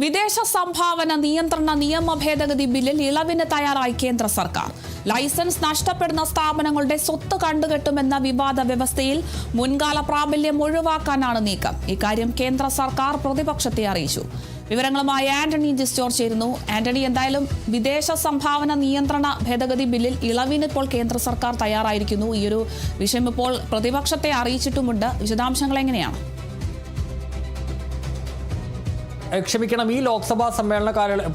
വിദേശ സംഭാവന നിയന്ത്രണ നിയമ ഭേദഗതി ബില്ലിൽ ഇളവിന് തയ്യാറായി കേന്ദ്ര സർക്കാർ. ലൈസൻസ് നഷ്ടപ്പെടുന്ന സ്ഥാപനങ്ങളുടെ സ്വത്ത് കണ്ടുകെട്ടുമെന്ന വിവാദ വ്യവസ്ഥയിൽ മുൻകാല പ്രാബല്യം ഒഴിവാക്കാനാണ് നീക്കം. ഇക്കാര്യം കേന്ദ്ര സർക്കാർ പ്രതിപക്ഷത്തെ അറിയിച്ചു. വിവരങ്ങളുമായി ആന്റണി ജിസ്റ്റോർ ചേരുന്നു. ആന്റണി, എന്തായാലും വിദേശ സംഭാവന നിയന്ത്രണ ഭേദഗതി ബില്ലിൽ ഇളവിന് ഇപ്പോൾ കേന്ദ്ര സർക്കാർ തയ്യാറായിരിക്കുന്നു. ഈ ഒരു വിഷയം ഇപ്പോൾ പ്രതിപക്ഷത്തെ അറിയിച്ചിട്ടുമുണ്ട്. വിശദാംശങ്ങൾ എങ്ങനെയാണ്? ക്ഷമിക്കണം, ഈ ലോക്സഭാ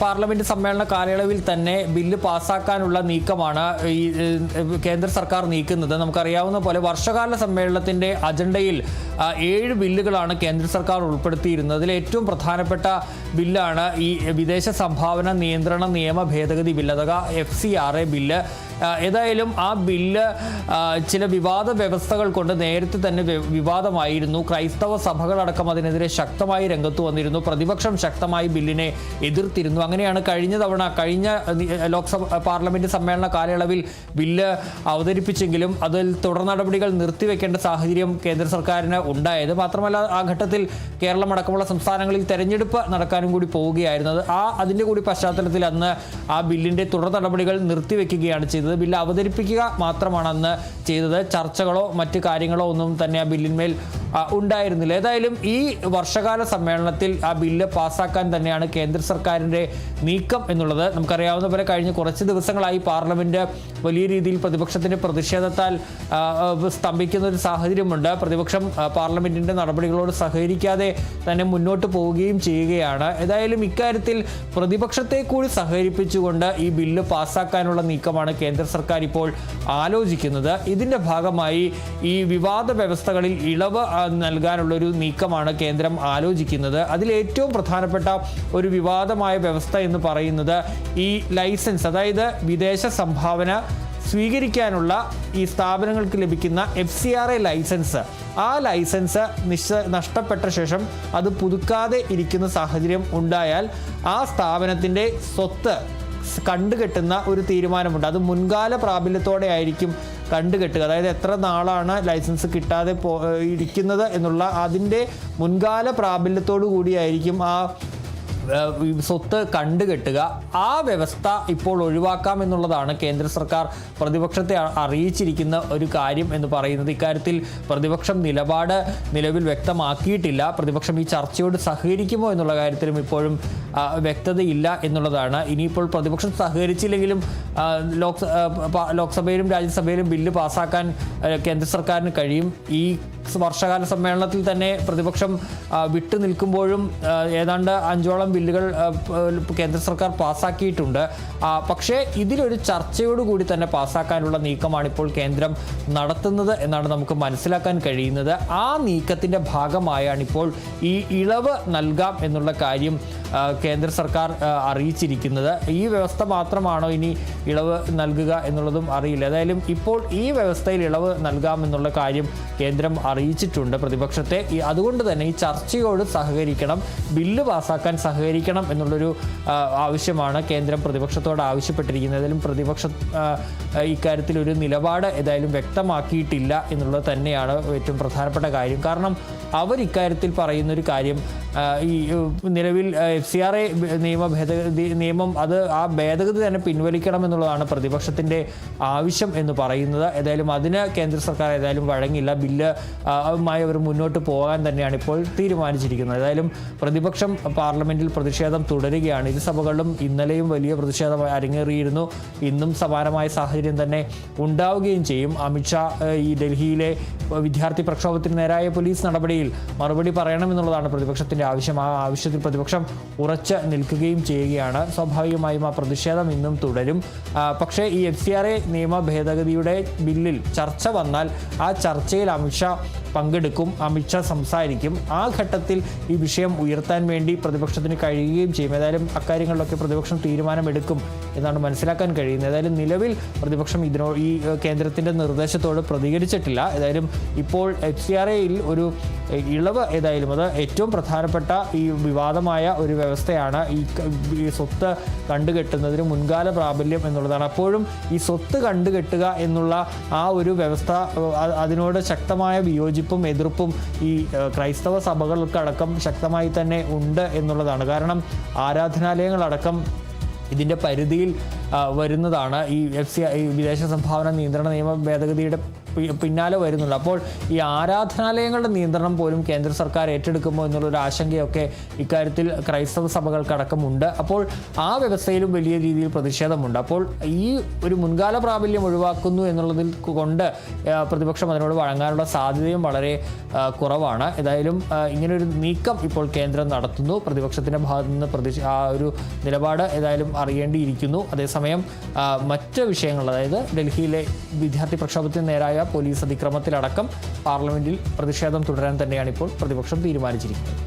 പാർലമെന്റ് സമ്മേളന കാലയളവിൽ തന്നെ ബില്ല് പാസ്സാക്കാനുള്ള നീക്കമാണ് ഈ കേന്ദ്ര സർക്കാർ നീക്കുന്നത്. നമുക്കറിയാവുന്ന പോലെ വർഷകാല സമ്മേളനത്തിന്റെ അജണ്ടയിൽ 7 ബില്ലുകളാണ് കേന്ദ്ര സർക്കാർ ഉൾപ്പെടുത്തിയിരുന്നത്. അതിൽ ഏറ്റവും പ്രധാനപ്പെട്ട ബില്ലാണ് ഈ വിദേശ സംഭാവന നിയന്ത്രണ നിയമ ഭേദഗതി ബില്ല് അഥവാ FCRA ബില്ല്. ഏതായാലും ആ ബില്ല് ചില വിവാദ വ്യവസ്ഥകൾ കൊണ്ട് നേരത്തെ തന്നെ വിവാദമായിരുന്നു. ക്രൈസ്തവ സഭകളടക്കം അതിനെതിരെ ശക്തമായി രംഗത്ത് വന്നിരുന്നു. പ്രതിപക്ഷം ശക്തമായി ബില്ലിനെ എതിർത്തിരുന്നു. അങ്ങനെയാണ് കഴിഞ്ഞ ലോക്സഭ പാർലമെന്റ് സമ്മേളന കാലയളവിൽ ബില്ല് അവതരിപ്പിച്ചെങ്കിലും അതിൽ തുടർ നടപടികൾ നിർത്തിവെക്കേണ്ട സാഹചര്യം കേന്ദ്ര സർക്കാരിന് ഉണ്ടായത്. മാത്രമല്ല, ആ ഘട്ടത്തിൽ കേരളം അടക്കമുള്ള സംസ്ഥാനങ്ങളിൽ തെരഞ്ഞെടുപ്പ് നടക്കാനും കൂടി പോവുകയായിരുന്നത്. അതിൻ്റെ കൂടി പശ്ചാത്തലത്തിൽ അന്ന് ആ ബില്ലിൻ്റെ തുടർ നടപടികൾ നിർത്തിവെക്കുകയാണ് ചെയ്തത്. ബില്ല് അവതരിപ്പിക്കുക മാത്രമാണ് അന്ന് ചെയ്തത്. ചർച്ചകളോ മറ്റ് കാര്യങ്ങളോ ഒന്നും തന്നെ ആ ബില്ലിന്മേൽ ഉണ്ടായിരുന്നില്ല. ഏതായാലും ഈ വർഷകാല സമ്മേളനത്തിൽ ആ ബില്ല് പാസ്സാക്കാൻ തന്നെയാണ് കേന്ദ്ര സർക്കാരിൻ്റെ നീക്കം എന്നുള്ളത് നമുക്കറിയാവുന്ന പോലെ കഴിഞ്ഞ കുറച്ച് ദിവസങ്ങളായി പാർലമെന്റ് വലിയ രീതിയിൽ പ്രതിപക്ഷത്തിൻ്റെ പ്രതിഷേധത്താൽ സ്തംഭിക്കുന്ന ഒരു സാഹചര്യമുണ്ട്. പ്രതിപക്ഷം പാർലമെന്റിന്റെ നടപടികളോട് സഹകരിക്കാതെ തന്നെ മുന്നോട്ട് പോവുകയും ചെയ്യുകയാണ്. ഏതായാലും ഇക്കാര്യത്തിൽ പ്രതിപക്ഷത്തെ കൂടി സഹകരിപ്പിച്ചുകൊണ്ട് ഈ ബില്ല് പാസ്സാക്കാനുള്ള നീക്കമാണ് കേന്ദ്ര സർക്കാർ ഇപ്പോൾ ആലോചിക്കുന്നത്. ഇതിന്റെ ഭാഗമായി ഈ വിവാദ വ്യവസ്ഥകളിൽ ഇളവ് നൽകാനുള്ളൊരു നീക്കമാണ് കേന്ദ്രം ആലോചിക്കുന്നത്. അതിൽ ഏറ്റവും പ്രധാനപ്പെട്ട ഒരു വിവാദമായ വ്യവസ്ഥ എന്ന് പറയുന്നത് ഈ ലൈസൻസ്, അതായത് വിദേശ സംഭാവന സ്വീകരിക്കാനുള്ള ഈ സ്ഥാപനങ്ങൾക്ക് ലഭിക്കുന്ന FCRA ലൈസൻസ്, ആ ലൈസൻസ് നഷ്ടപ്പെട്ട ശേഷം അത് പുതുക്കാതെ ഇരിക്കുന്ന സാഹചര്യം ഉണ്ടായാൽ ആ സ്ഥാപനത്തിൻ്റെ സ്വത്ത് കണ്ടുകെട്ടുന്ന ഒരു തീരുമാനമുണ്ട്. അത് മുൻകാല പ്രാബല്യത്തോടെ ആയിരിക്കും കണ്ടുകെട്ടുക. അതായത് എത്ര നാളാണ് ലൈസൻസ് കിട്ടാതെ ഇരിക്കുന്നത് എന്നുള്ള അതിൻ്റെ മുൻകാല പ്രാബല്യത്തോടു കൂടിയായിരിക്കും ആ സ്വത്ത് കണ്ടുകെട്ടുക. ആ വ്യവസ്ഥ ഇപ്പോൾ ഒഴിവാക്കാം എന്നുള്ളതാണ് കേന്ദ്ര സർക്കാർ പ്രതിപക്ഷത്തെ അറിയിച്ചിരിക്കുന്ന ഒരു കാര്യം എന്ന് പറയുന്നത്. ഇക്കാര്യത്തിൽ പ്രതിപക്ഷം നിലപാട് നിലവിൽ വ്യക്തമാക്കിയിട്ടില്ല. പ്രതിപക്ഷം ഈ ചർച്ചയോട് സഹകരിക്കുമോ എന്നുള്ള കാര്യത്തിലും ഇപ്പോഴും വ്യക്തതയില്ല എന്നുള്ളതാണ്. ഇനിയിപ്പോൾ പ്രതിപക്ഷം സഹകരിച്ചില്ലെങ്കിലും ലോക്സഭയിലും രാജ്യസഭയിലും ബില്ല് പാസ്സാക്കാൻ കേന്ദ്ര സർക്കാരിന് കഴിയും. ഈ വർഷകാല സമ്മേളനത്തിൽ തന്നെ പ്രതിപക്ഷം വിട്ടു നിൽക്കുമ്പോഴും ഏതാണ്ട് 5ഓളം ബില്ലുകൾ കേന്ദ്ര സർക്കാർ പാസ്സാക്കിയിട്ടുണ്ട്. പക്ഷേ ഇതിലൊരു ചർച്ചയോടുകൂടി തന്നെ പാസ്സാക്കാനുള്ള നീക്കമാണ് ഇപ്പോൾ കേന്ദ്രം നടത്തുന്നത് എന്നാണ് നമുക്ക് മനസ്സിലാക്കാൻ കഴിയുന്നത്. ആ നീക്കത്തിൻ്റെ ഭാഗമായാണ് ഇപ്പോൾ ഈ ഇളവ് നൽകാം എന്നുള്ള കാര്യം കേന്ദ്ര സർക്കാർ അറിയിച്ചിരിക്കുന്നത്. ഈ വ്യവസ്ഥ മാത്രമാണോ ഇനി ഇളവ് നൽകുക എന്നുള്ളതും അറിയില്ല. ഏതായാലും ഇപ്പോൾ ഈ വ്യവസ്ഥയിൽ ഇളവ് നൽകാമെന്നുള്ള കാര്യം കേന്ദ്രം അറിയിച്ചിട്ടുണ്ട് പ്രതിപക്ഷത്തെ. അതുകൊണ്ട് തന്നെ ഈ ചർച്ചയോട് സഹകരിക്കണം, ബില്ല് പാസ്സാക്കാൻ സഹകരിക്കണം എന്നുള്ളൊരു ആവശ്യമാണ് കേന്ദ്രം പ്രതിപക്ഷത്തോട് ആവശ്യപ്പെട്ടിരിക്കുന്നത്. ഏതായാലും പ്രതിപക്ഷം ഇക്കാര്യത്തിൽ ഒരു നിലപാട് ഏതായാലും വ്യക്തമാക്കിയിട്ടില്ല എന്നുള്ളത് തന്നെയാണ് ഏറ്റവും പ്രധാനപ്പെട്ട കാര്യം. കാരണം അവർ ഇക്കാര്യത്തിൽ പറയുന്നൊരു കാര്യം, ഈ നിലവിൽ FCRA നിയമം ആ ഭേദഗതി തന്നെ പിൻവലിക്കണം എന്നുള്ളതാണ് പ്രതിപക്ഷത്തിൻ്റെ ആവശ്യം എന്ന് പറയുന്നത്. ഏതായാലും അതിന് കേന്ദ്ര സർക്കാർ വഴങ്ങില്ല. ബില്ല് അവർ മുന്നോട്ട് പോകാൻ തന്നെയാണ് ഇപ്പോൾ തീരുമാനിച്ചിരിക്കുന്നത്. ഏതായാലും പ്രതിപക്ഷം പാർലമെന്റിൽ പ്രതിഷേധം തുടരുകയാണ്. ഇരു സഭകളിലും ഇന്നലെയും വലിയ പ്രതിഷേധം അരങ്ങേറിയിരുന്നു. ഇന്നും സമാനമായ സാഹചര്യം തന്നെ ഉണ്ടാവുകയും ചെയ്യും. അമിത്ഷാ ഈ ഡൽഹിയിലെ വിദ്യാർത്ഥി പ്രക്ഷോഭത്തിന് നേരായ പോലീസ് നടപടിയിൽ മറുപടി പറയണമെന്നുള്ളതാണ് പ്രതിപക്ഷത്തിൻ്റെ ആവശ്യം. ആ ആവശ്യത്തിൽ പ്രതിപക്ഷം ഉറച്ച് നിൽക്കുകയും ചെയ്യുകയാണ്. സ്വാഭാവികമായും ആ പ്രതിഷേധം ഇന്നും തുടരും. പക്ഷേ ഈ FCRA നിയമ ഭേദഗതിയുടെ ബില്ലിൽ ചർച്ച വന്നാൽ ആ ചർച്ചയിൽ അമിത്ഷാ പങ്കെടുക്കും, അമിത്ഷാ സംസാരിക്കും. ആ ഘട്ടത്തിൽ ഈ വിഷയം ഉയർത്താൻ വേണ്ടി പ്രതിപക്ഷത്തിന് കഴിയുകയും ചെയ്യും. ഏതായാലും അക്കാര്യങ്ങളിലൊക്കെ പ്രതിപക്ഷം തീരുമാനമെടുക്കും എന്നാണ് മനസ്സിലാക്കാൻ കഴിയുന്നത്. ഏതായാലും നിലവിൽ പ്രതിപക്ഷം ഈ കേന്ദ്രത്തിൻ്റെ നിർദ്ദേശത്തോട് പ്രതികരിച്ചിട്ടില്ല. ഏതായാലും ഇപ്പോൾ FCRAയിൽ ഒരു ഇളവ് ഏതായാലും അത് ഏറ്റവും പ്രധാനപ്പെട്ട ഈ വിവാദമായ ഒരു വ്യവസ്ഥയാണ്. ഈ സ്വത്ത് കണ്ടുകെട്ടുന്നതിന് മുൻകാല പ്രാബല്യം എന്നുള്ളതാണ്. അപ്പോഴും ഈ സ്വത്ത് കണ്ടുകെട്ടുക എന്നുള്ള ആ ഒരു വ്യവസ്ഥ, അതിനോട് ശക്തമായ വിയോജിപ്പും എതിർപ്പും ഈ ക്രൈസ്തവ സഭകൾക്കടക്കം ശക്തമായി തന്നെ ഉണ്ട് എന്നുള്ളതാണ്. കാരണം ആരാധനാലയങ്ങളടക്കം ഇതിൻ്റെ പരിധിയിൽ വരുന്നതാണ്. ഈ വിദേശ സംഭാവന നിയന്ത്രണ നിയമ ഭേദഗതിയുടെ പിന്നാലെ വരുന്നുണ്ട്. അപ്പോൾ ഈ ആരാധനാലയങ്ങളുടെ നിയന്ത്രണം പോലും കേന്ദ്ര സർക്കാർ ഏറ്റെടുക്കുമോ എന്നുള്ളൊരു ആശങ്കയൊക്കെ ഇക്കാര്യത്തിൽ ക്രൈസ്തവ സഭകൾക്കടക്കമുണ്ട്. അപ്പോൾ ആ വ്യവസ്ഥയിലും വലിയ രീതിയിൽ പ്രതിഷേധമുണ്ട്. അപ്പോൾ ഈ ഒരു മുൻകാല പ്രാബല്യം ഒഴിവാക്കുന്നു എന്നുള്ളതിൽ കൊണ്ട് പ്രതിപക്ഷം അതിനോട് വഴങ്ങാനുള്ള സാധ്യതയും വളരെ കുറവാണ്. ഏതായാലും ഇങ്ങനൊരു നീക്കം ഇപ്പോൾ കേന്ദ്രം നടത്തുന്നു. പ്രതിപക്ഷത്തിൻ്റെ ഭാഗത്തു നിന്ന് ആ ഒരു നിലപാട് ഏതായാലും അറിയേണ്ടിയിരിക്കുന്നു. അതേസമയം മറ്റ് വിഷയങ്ങൾ, അതായത് ഡൽഹിയിലെ വിദ്യാർത്ഥി പ്രക്ഷോഭത്തിന് നേരായ പോലീസ് അതിക്രമത്തിലടക്കം പാർലമെന്റിൽ പ്രതിഷേധം തുടരാൻ തന്നെയാണ് ഇപ്പോൾ പ്രതിപക്ഷം തീരുമാനിച്ചിരിക്കുന്നത്.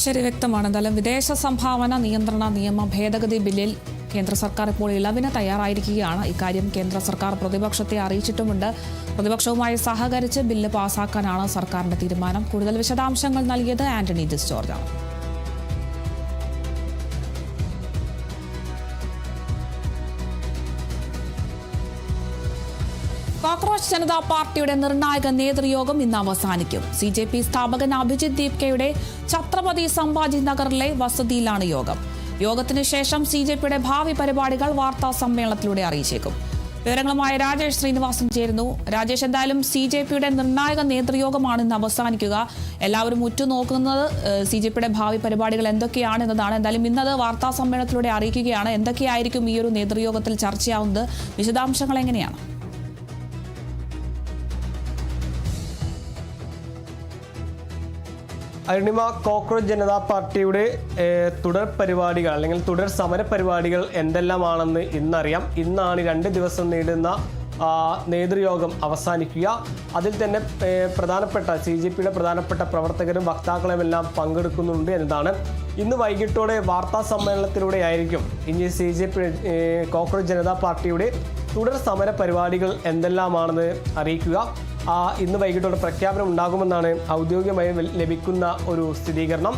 ശരി, വ്യക്തമാണ്. എന്തായാലും വിദേശ സംഭാവന നിയന്ത്രണ നിയമ ഭേദഗതി ബില്ലിൽ കേന്ദ്ര സർക്കാർ ഇപ്പോൾ ഇളവിന് തയ്യാറായിരിക്കുകയാണ്. ഇക്കാര്യം കേന്ദ്ര സർക്കാർ പ്രതിപക്ഷത്തെ അറിയിച്ചിട്ടുമുണ്ട്. പ്രതിപക്ഷവുമായി സഹകരിച്ച് ബില്ല് പാസാക്കാനാണ് സർക്കാരിന്റെ തീരുമാനം. കൂടുതൽ വിശദാംശങ്ങൾ നൽകിയത് ആന്റണി ഡിസ് ജോർജാണ്. കോക്രോച്ച് ജനതാ പാർട്ടിയുടെ നിർണായക നേതൃയോഗം ഇന്ന് അവസാനിക്കും. CJP സ്ഥാപകൻ അഭിജിത് ദീപ്കയുടെ ഛത്രപതി സംഭാജി നഗറിലെ വസതിയിലാണ് യോഗം. യോഗത്തിന് ശേഷം CJPയുടെ ഭാവി പരിപാടികൾ വാർത്താ സമ്മേളനത്തിലൂടെ അറിയിച്ചേക്കും. വിവരങ്ങളുമായി രാജേഷ് ശ്രീനിവാസൻ ചേരുന്നു. രാജേഷ്, എന്തായാലും CJPയുടെ നിർണായക നേതൃയോഗമാണ് ഇന്ന് അവസാനിക്കുക. എല്ലാവരും ഉറ്റുനോക്കുന്നത് CJPയുടെ ഭാവി പരിപാടികൾ എന്തൊക്കെയാണെന്നതാണ്. എന്തായാലും ഇന്നത് വാർത്താ സമ്മേളനത്തിലൂടെ അറിയിക്കുകയാണ്. എന്തൊക്കെയായിരിക്കും ഈ ഒരു നേതൃയോഗത്തിൽ ചർച്ചയാവുന്നത്? വിശദാംശങ്ങൾ എങ്ങനെയാണ്? അരുണിമ, കോക്രോച്ച് ജനതാ പാർട്ടിയുടെ തുടർ പരിപാടികൾ അല്ലെങ്കിൽ തുടർ സമര പരിപാടികൾ എന്തെല്ലാമാണെന്ന് ഇന്നറിയാം. ഇന്നാണ് 2 ദിവസം നീളുന്ന നേതൃയോഗം അവസാനിക്കുക. അതിൽ തന്നെ പ്രധാനപ്പെട്ട CJPയുടെ പ്രധാനപ്പെട്ട പ്രവർത്തകരും വക്താക്കളുമെല്ലാം പങ്കെടുക്കുന്നുണ്ട് എന്നതാണ്. ഇന്ന് വൈകിട്ടോടെ വാർത്താ സമ്മേളനത്തിലൂടെ ആയിരിക്കും ഇനി CJP കോക്രോച്ച് ജനതാ പാർട്ടിയുടെ തുടർ സമര പരിപാടികൾ എന്തെല്ലാമാണെന്ന് അറിയിക്കുക. ഇന്ന് വൈകിട്ടോടെ പ്രഖ്യാപനം ഉണ്ടാകുമെന്നാണ് ഔദ്യോഗികമായി ലഭിക്കുന്ന ഒരു സ്ഥിരീകരണം.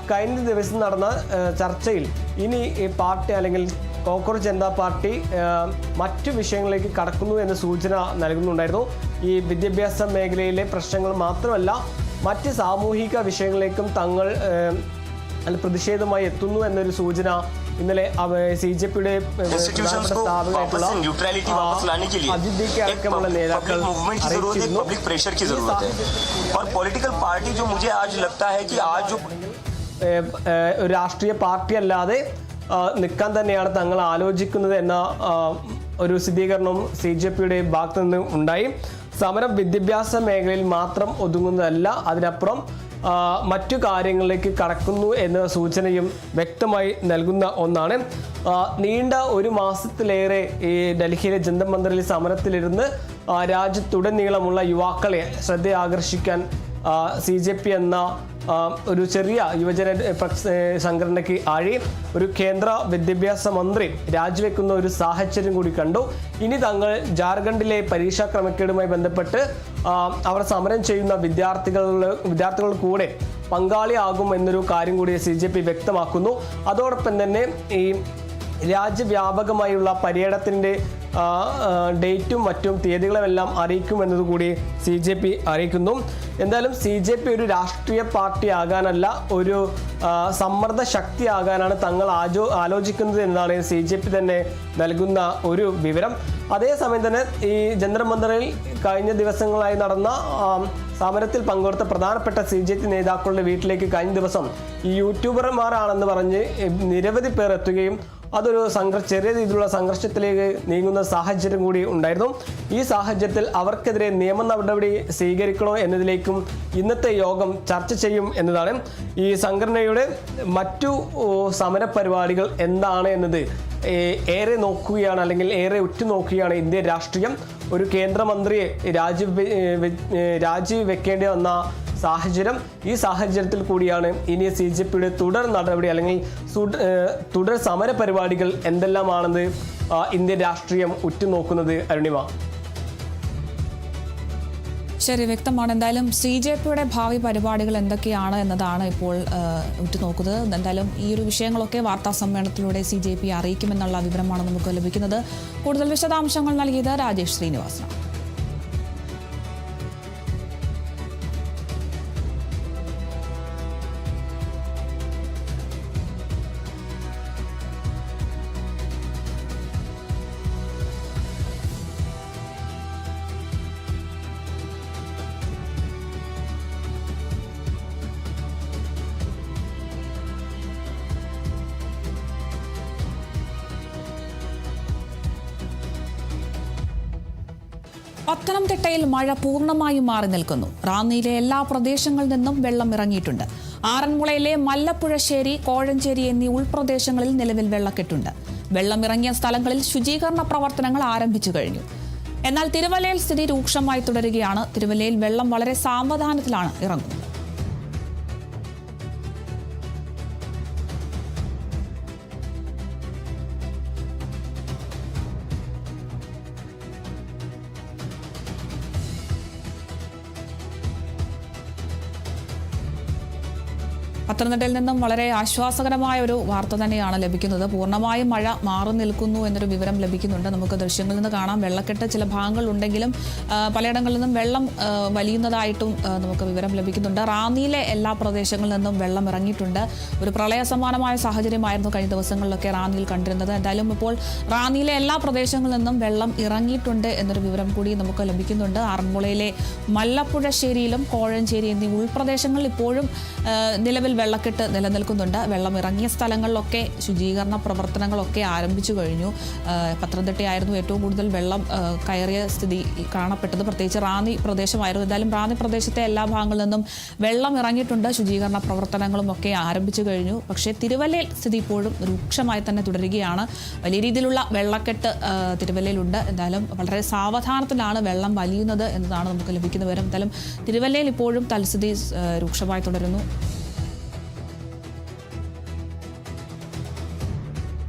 കഴിഞ്ഞ ദിവസം നടന്ന ചർച്ചയിൽ ഇനി ഈ പാർട്ടി അല്ലെങ്കിൽ കോക്രോച്ച് ജനതാ പാർട്ടി മറ്റു വിഷയങ്ങളിലേക്ക് കടക്കുന്നു എന്ന സൂചന നൽകുന്നുണ്ടായിരുന്നു. ഈ വിദ്യാഭ്യാസ മേഖലയിലെ പ്രശ്നങ്ങൾ മാത്രമല്ല, മറ്റ് സാമൂഹിക വിഷയങ്ങളിലേക്കും തങ്ങൾ പ്രതിഷേധമായി എത്തുന്നു എന്നൊരു സൂചന ഇന്നലെ CJPയുടെ സ്ഥാപകമായിട്ടുള്ള അജിദ്ദീക്കടക്കമുള്ള നേതാക്കൾ അറിയിച്ചിരുന്നു. ഒരു രാഷ്ട്രീയ പാർട്ടി അല്ലാതെ നിൽക്കാൻ തന്നെയാണ് തങ്ങൾ ആലോചിക്കുന്നത് എന്ന ഒരു സ്ഥിരീകരണവും CJPയുടെ ഭാഗത്തു നിന്ന് ഉണ്ടായി. സമരം വിദ്യാഭ്യാസ മേഖലയിൽ മാത്രം ഒതുങ്ങുന്നതല്ല, അതിനപ്പുറം മറ്റു കാര്യങ്ങളിലേക്ക് കടക്കുന്നു എന്ന സൂചനയും വ്യക്തമായി നൽകുന്ന ഒന്നാണ്. നീണ്ട 1 മാസത്തിലേറെ ഈ ഡൽഹിയിലെ ജന്തർ മന്ദിറിൽ സമരത്തിലിരുന്ന് രാജ്യത്തുടനീളമുള്ള യുവാക്കളെ ശ്രദ്ധ ആകർഷിക്കാൻ CJP എന്ന ഒരു ചെറിയ യുവജന സംഘടനയ്ക്ക് ആഴി ഒരു കേന്ദ്ര വിദ്യാഭ്യാസ മന്ത്രി രാജിവെക്കുന്ന ഒരു സാഹചര്യം കൂടി കണ്ടു. ഇനി തങ്ങൾ ജാർഖണ്ഡിലെ പരീക്ഷാ ക്രമക്കേടുമായി ബന്ധപ്പെട്ട് അവർ സമരം ചെയ്യുന്ന വിദ്യാർത്ഥികൾ കൂടെ പങ്കാളിയാകും എന്നൊരു കാര്യം കൂടി CJP വ്യക്തമാക്കുന്നു. അതോടൊപ്പം തന്നെ ഈ രാജ്യവ്യാപകമായുള്ള പര്യടനത്തിൻ്റെ ഡേറ്റും മറ്റും തീയതികളുമെല്ലാം അറിയിക്കുമെന്നതുകൂടി CJP അറിയിക്കുന്നു. എന്തായാലും CJP ഒരു രാഷ്ട്രീയ പാർട്ടി ആകാനല്ല, ഒരു സമ്മർദ്ദ ശക്തി ആകാനാണ് തങ്ങൾ ആലോചിക്കുന്നത് എന്നാണ് CJP തന്നെ നൽകുന്ന ഒരു വിവരം. അതേസമയം തന്നെ ഈ ജന്തർ മന്ദിറിൽ കഴിഞ്ഞ ദിവസങ്ങളായി നടന്ന സമരത്തിൽ പങ്കെടുത്ത പ്രധാനപ്പെട്ട CJP നേതാക്കളുടെ വീട്ടിലേക്ക് കഴിഞ്ഞ ദിവസം ഈ യൂട്യൂബർമാരാണെന്ന് പറഞ്ഞ് നിരവധി പേർ എത്തുകയും അതൊരു ചെറിയ രീതിയിലുള്ള സംഘർഷത്തിലേക്ക് നീങ്ങുന്ന സാഹചര്യം കൂടി ഉണ്ടായിരുന്നു. ഈ സാഹചര്യത്തിൽ അവർക്കെതിരെ നിയമ നടപടി സ്വീകരിക്കണോ എന്നതിലേക്കും ഇന്നത്തെ യോഗം ചർച്ച ചെയ്യും എന്നതാണ്. ഈ സംഘടനയുടെ മറ്റു സമര പരിപാടികൾ എന്താണ് എന്നത് ഏറെ നോക്കുകയാണ്, അല്ലെങ്കിൽ ഏറെ ഉറ്റുനോക്കുകയാണ് ഇന്ത്യൻ രാഷ്ട്രീയം. ഒരു കേന്ദ്രമന്ത്രിയെ രാജിവെക്കേണ്ടി വന്ന സാഹചര്യം, ഈ സാഹചര്യത്തിൽ കൂടിയാണ് ഇനി CJPയുടെ തുടർ നടപടി അല്ലെങ്കിൽ തുടർ സമര പരിപാടികൾ എന്തെല്ലാമാണെന്ന് ഇന്ത്യൻ രാഷ്ട്രീയം ഉറ്റുനോക്കുന്നത്. അരുണിമ. ശരി, വ്യക്തമാണ്. എന്തായാലും CJPയുടെ ഭാവി പരിപാടികൾ എന്തൊക്കെയാണ് എന്നതാണ് ഇപ്പോൾ ഉറ്റുനോക്കുന്നത്. എന്തായാലും ഈ ഒരു വിഷയങ്ങളൊക്കെ വാർത്താ സമ്മേളനത്തിലൂടെ CJP അറിയിക്കുമെന്നുള്ള വിവരമാണ് നമുക്ക് ലഭിക്കുന്നത്. കൂടുതൽ വിശദാംശങ്ങൾ നൽകിയത് രാജേഷ് ശ്രീനിവാസനാണ്. പത്തനംതിട്ടയിൽ മഴ പൂർണ്ണമായും മാറി നിൽക്കുന്നു. റാന്നിയിലെ എല്ലാ പ്രദേശങ്ങളിൽ നിന്നും വെള്ളം ഇറങ്ങിയിട്ടുണ്ട്. ആറന്മുളയിലെ മല്ലപ്പുഴശ്ശേരി, കോഴഞ്ചേരി എന്നീ ഉൾപ്രദേശങ്ങളിൽ നിലവിൽ വെള്ളക്കെട്ടുണ്ട്. വെള്ളം ഇറങ്ങിയ സ്ഥലങ്ങളിൽ ശുചീകരണ പ്രവർത്തനങ്ങൾ ആരംഭിച്ചു കഴിഞ്ഞു. എന്നാൽ തിരുവല്ലയിൽ സ്ഥിതി രൂക്ഷമായി തുടരുകയാണ്. തിരുവല്ലയിൽ വെള്ളം വളരെ സാവധാനത്തിലാണ് ഇറങ്ങുന്നത്. പത്തനംതിട്ടയിൽ നിന്നും വളരെ ആശ്വാസകരമായ ഒരു വാർത്ത തന്നെയാണ് ലഭിക്കുന്നത്. പൂർണ്ണമായും മഴ മാറി നിൽക്കുന്നു എന്നൊരു വിവരം ലഭിക്കുന്നുണ്ട്. നമുക്ക് ദൃശ്യങ്ങളിൽ നിന്ന് കാണാം. വെള്ളക്കെട്ട് ചില ഭാഗങ്ങളുണ്ടെങ്കിലും പലയിടങ്ങളിൽ നിന്നും വെള്ളം വലിയുന്നതായിട്ടും നമുക്ക് വിവരം ലഭിക്കുന്നുണ്ട്. റാന്നിയിലെ എല്ലാ പ്രദേശങ്ങളിൽ നിന്നും വെള്ളം ഇറങ്ങിയിട്ടുണ്ട്. ഒരു പ്രളയ സമാനമായ സാഹചര്യമായിരുന്നു കഴിഞ്ഞ ദിവസങ്ങളിലൊക്കെ റാന്നിയിൽ കണ്ടിരുന്നത്. എന്തായാലും ഇപ്പോൾ റാന്നിയിലെ എല്ലാ പ്രദേശങ്ങളിൽ നിന്നും വെള്ളം ഇറങ്ങിയിട്ടുണ്ട് എന്നൊരു വിവരം കൂടി നമുക്ക് ലഭിക്കുന്നുണ്ട്. ആറന്മുളയിലെ മല്ലപ്പുഴശ്ശേരിയിലും കോഴഞ്ചേരി എന്നീ ഉൾപ്രദേശങ്ങളിൽ ഇപ്പോഴും നിലവിൽ വെള്ളക്കെട്ട് നിലനിൽക്കുന്നുണ്ട്. വെള്ളം ഇറങ്ങിയ സ്ഥലങ്ങളിലൊക്കെ ശുചീകരണ പ്രവർത്തനങ്ങളൊക്കെ ആരംഭിച്ചു കഴിഞ്ഞു. പത്തനംതിട്ടയായിരുന്നു ഏറ്റവും കൂടുതൽ വെള്ളം കയറിയ സ്ഥിതി കാണപ്പെട്ടത്. പ്രത്യേകിച്ച് റാന്നി പ്രദേശമായിരുന്നു. എന്തായാലും റാന്നി പ്രദേശത്തെ എല്ലാ ഭാഗങ്ങളിൽ നിന്നും വെള്ളം ഇറങ്ങിയിട്ടുണ്ട്. ശുചീകരണ പ്രവർത്തനങ്ങളും ഒക്കെ ആരംഭിച്ചു കഴിഞ്ഞു. പക്ഷേ തിരുവല്ലയിൽ സ്ഥിതി ഇപ്പോഴും രൂക്ഷമായി തന്നെ തുടരുകയാണ്. വലിയ രീതിയിലുള്ള വെള്ളക്കെട്ട് തിരുവല്ലയിലുണ്ട്. എന്തായാലും വളരെ സാവധാനത്തിലാണ് വെള്ളം വലിയുന്നത് എന്നതാണ് നമുക്ക് ലഭിക്കുന്ന വിവരം. എന്തായാലും തിരുവല്ലയിൽ ഇപ്പോഴും തൽസ്ഥിതി രൂക്ഷമായി തുടരുന്നു.